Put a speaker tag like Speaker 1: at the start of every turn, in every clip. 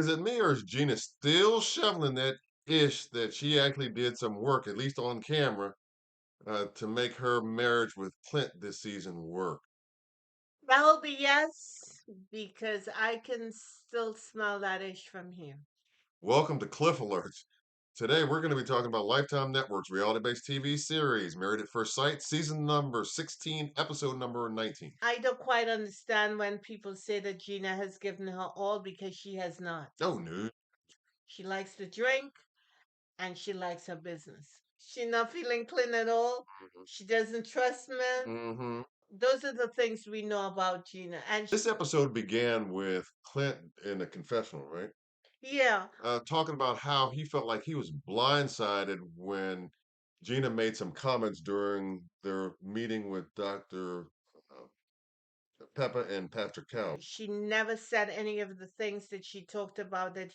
Speaker 1: Is it me or is Gina still shoveling that ish that she actually did some work, at least on camera, to make her marriage with Clint this season work?
Speaker 2: That will be yes, because I can still smell that ish from here.
Speaker 1: Welcome to Cliff Alerts. Today we're going to be talking about Lifetime Network's reality-based TV series, Married at First Sight, season number 16, episode number 19.
Speaker 2: I don't quite understand when people say that Gina has given her all because she has not.
Speaker 1: Oh no.
Speaker 2: She likes to drink and she likes her business. She's not feeling clean at all. She doesn't trust men.
Speaker 1: Mm-hmm.
Speaker 2: Those are the things we know about Gina. And
Speaker 1: This episode began with Clint in a confessional, right?
Speaker 2: yeah,
Speaker 1: Talking about how he felt like he was blindsided when Gina made some comments during their meeting with Dr. uh, Peppa and Pastor Cal.
Speaker 2: she never said any of the things that she talked about that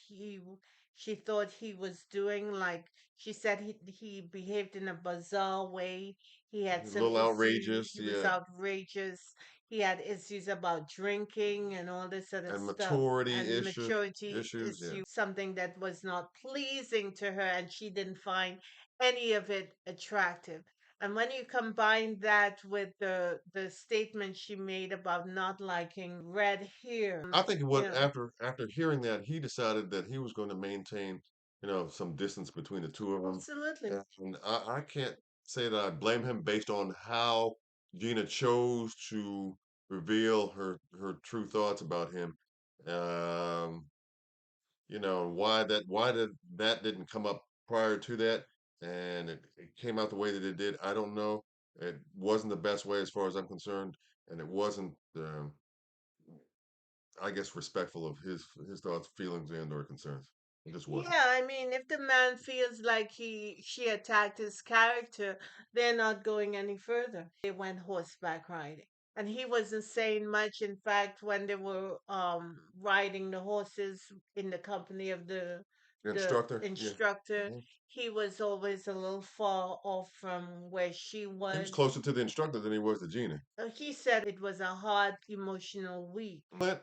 Speaker 2: she thought he was doing. Like she said, he behaved in a bizarre way. He had
Speaker 1: A
Speaker 2: some
Speaker 1: little
Speaker 2: issues.
Speaker 1: outrageous,
Speaker 2: He was
Speaker 1: yeah,
Speaker 2: outrageous. He had issues about drinking and all this other
Speaker 1: and
Speaker 2: stuff,
Speaker 1: maturity
Speaker 2: and
Speaker 1: issue
Speaker 2: maturity
Speaker 1: issues, yeah.
Speaker 2: issue, something that was not pleasing to her, and she didn't find any of it attractive. And when you combine that with the statement she made about not liking red hair,
Speaker 1: I think
Speaker 2: you
Speaker 1: what
Speaker 2: know,
Speaker 1: after hearing that, he decided that he was going to maintain, some distance between the two of them.
Speaker 2: absolutely.
Speaker 1: And I can't say that I blame him based on how Gina chose to reveal her true thoughts about him. Um, why did that didn't come up prior to that, and it came out the way that it did. I don't know. It wasn't the best way as far as I'm concerned, and it wasn't. I guess respectful of his thoughts, feelings, and or concerns. It just wasn't.
Speaker 2: Yeah, I mean, if the man feels like she attacked his character, they're not going any further. They went horseback riding. And he wasn't saying much. In fact, when they were riding the horses in the company of
Speaker 1: The
Speaker 2: the
Speaker 1: instructor, yeah.
Speaker 2: instructor,
Speaker 1: Mhm.
Speaker 2: he was always a little far off from where she
Speaker 1: He was
Speaker 2: was.
Speaker 1: closer to the instructor than he was to Gina.
Speaker 2: He said it was a hard emotional week.
Speaker 1: Clint,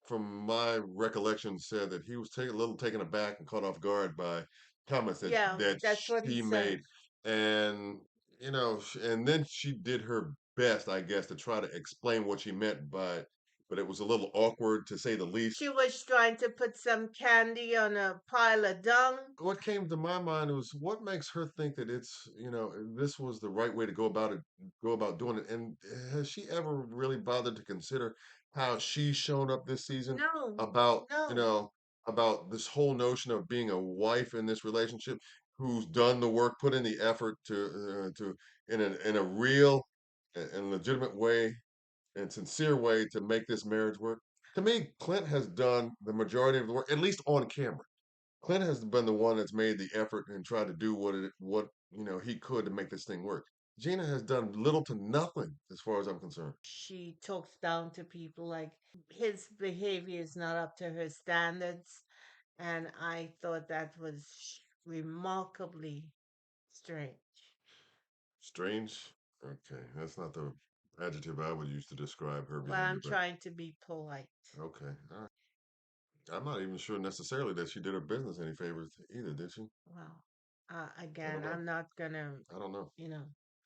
Speaker 1: from my recollection, said that he was a little taken aback and caught off guard by comments
Speaker 2: Yeah,
Speaker 1: that
Speaker 2: that's what he
Speaker 1: she
Speaker 2: said.
Speaker 1: made, and and then she did her best, I guess, to try to explain what she meant by, but it was a little awkward to say the least.
Speaker 2: She was trying to put some candy on a pile of dung.
Speaker 1: What came to my mind was what makes her think that this was the right way to go about doing it. And has she ever really bothered to consider how she's shown up this season
Speaker 2: No,
Speaker 1: about,
Speaker 2: no.
Speaker 1: about this whole notion of being a wife in this relationship, who's done the work, put in the effort to in a real and legitimate way and sincere way to make this marriage work. To me, Clint has done the majority of the work, at least on camera. Clint has been the one that's made the effort and tried to do what he could to make this thing work. Gina has done little to nothing as far as I'm concerned.
Speaker 2: She talks down to people like his behavior is not up to her standards. And I thought that was remarkably strange.
Speaker 1: Strange. Okay, that's not the adjective I would use to describe her
Speaker 2: Well,
Speaker 1: behavior,
Speaker 2: I'm
Speaker 1: but
Speaker 2: trying to be polite.
Speaker 1: okay. All right. I'm not even sure necessarily that she did her business any favors either, did she?
Speaker 2: Well,
Speaker 1: I don't
Speaker 2: again,
Speaker 1: know.
Speaker 2: I'm not gonna,
Speaker 1: I don't know.
Speaker 2: you know.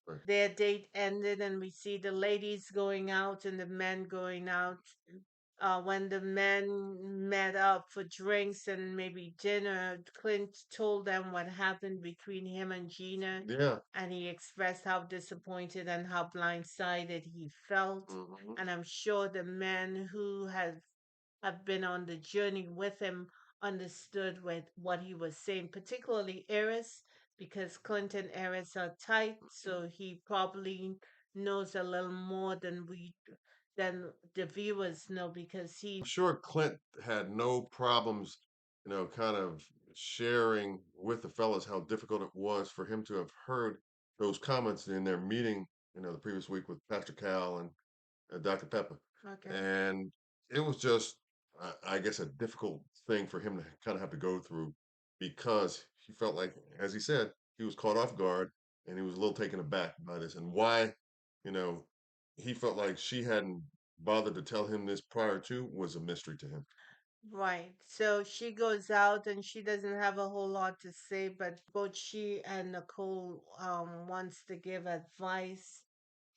Speaker 1: Right.
Speaker 2: Their date ended, and we see the ladies going out and the men going out. When the men met up for drinks and maybe dinner, Clint told them what happened between him and Gina,
Speaker 1: Yeah.
Speaker 2: and he expressed how disappointed and how blindsided he felt.
Speaker 1: Hmm.
Speaker 2: And I'm sure the men who have been on the journey with him understood what he was saying, particularly Eris, because Clint and Eris are tight, so he probably knows a little more than the viewers know because
Speaker 1: I'm sure Clint had no problems, kind of sharing with the fellas how difficult it was for him to have heard those comments in their meeting, the previous week with Pastor Cal and Dr. Pepper.
Speaker 2: okay.
Speaker 1: And it was just, I guess, a difficult thing for him to kind of have to go through because he felt like, as he said, he was caught off guard and he was a little taken aback by this. And why, you know, he felt like she hadn't bothered to tell him this prior to was a mystery to him.
Speaker 2: Right. So she goes out and she doesn't have a whole lot to say, but both she and Nicole wants to give advice,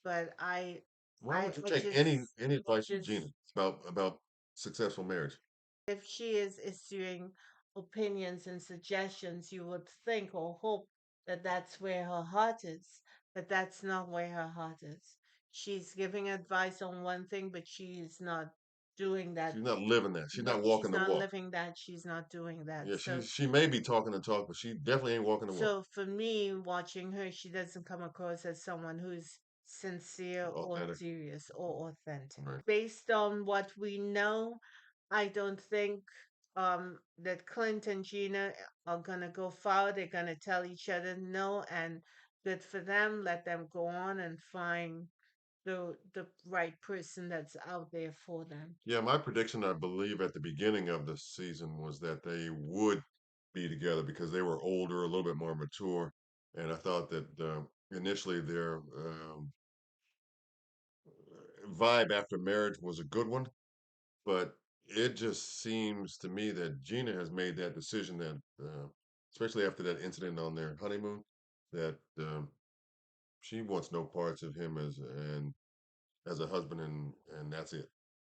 Speaker 2: but
Speaker 1: Why would you
Speaker 2: I
Speaker 1: take
Speaker 2: just
Speaker 1: any advice from
Speaker 2: just
Speaker 1: Gina about successful marriage?
Speaker 2: if she is issuing opinions and suggestions, you would think or hope that that's where her heart is, but that's not where her heart is. She's giving advice on one thing, but she is not doing that.
Speaker 1: She's not living that. She's
Speaker 2: No,
Speaker 1: not
Speaker 2: she's
Speaker 1: walking the
Speaker 2: not
Speaker 1: walk.
Speaker 2: living that. She's not doing that.
Speaker 1: Yeah, she may be talking the talk, but she definitely ain't walking the walk.
Speaker 2: So for me, watching her, she doesn't come across as someone who's sincere or
Speaker 1: Authentic,
Speaker 2: serious or authentic.
Speaker 1: right?
Speaker 2: Based on what we know, I don't think that Clint and Gina are gonna go far. They're gonna tell each other no, and good for them. Let them go on and find the right person that's out there for them.
Speaker 1: Yeah, my prediction, I believe, at the beginning of the season was that they would be together because they were older, a little bit more mature, and I thought that initially their vibe after marriage was a good one. But it just seems to me that Gina has made that decision that, especially after that incident on their honeymoon, that she wants no parts of him as a husband, and that's it,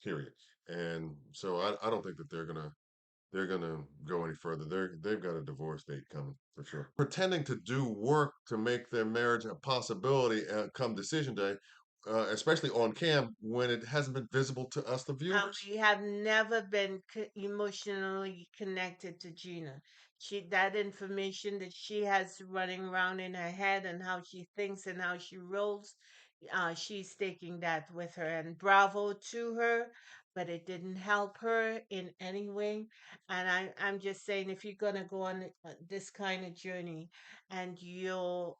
Speaker 1: period. And so I don't think that they're gonna go any further. They've got a divorce date coming for sure. Pretending to do work to make their marriage a possibility come decision day, especially on cam when it hasn't been visible to us, the
Speaker 2: And
Speaker 1: viewers.
Speaker 2: we have never been emotionally connected to Gina. That information that she has running around in her head and how she thinks and how she rolls, she's taking that with her. And bravo to her, but it didn't help her in any way. And I'm just saying, if you're gonna go on this kind of journey, and your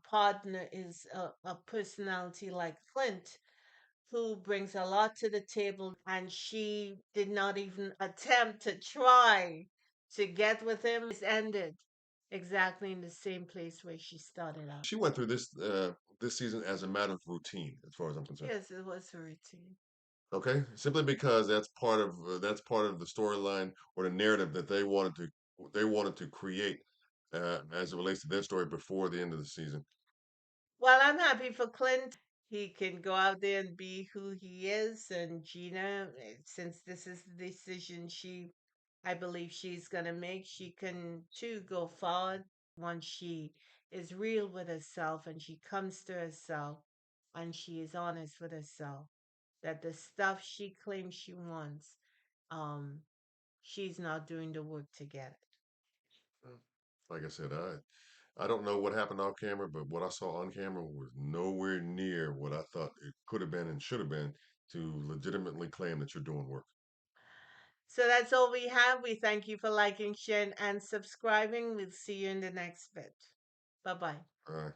Speaker 2: partner is a personality like Clint, who brings a lot to the table, and she did not even attempt to try to get with him, ended exactly in the same place where she started out.
Speaker 1: She went through this season as a matter of routine, as far as I'm concerned.
Speaker 2: Yes, it was her routine.
Speaker 1: Okay, simply because that's part of the storyline or the narrative that they wanted to create as it relates to their story before the end of the season.
Speaker 2: Well, I'm happy for Clint. He can go out there and be who he is. And Gina, since this is the decision I believe she's going to make, she can too go forward once she is real with herself and she comes to herself and she is honest with herself that the stuff she claims she wants, um, she's not doing the work to get it.
Speaker 1: Mm. Like I said, I don't know what happened off camera, but what I saw on camera was nowhere near what I thought it could have been and should have been to legitimately claim that you're doing work.
Speaker 2: So that's all we have. We thank you for liking, sharing, and subscribing. We'll see you in the next bit. Bye bye.
Speaker 1: All right.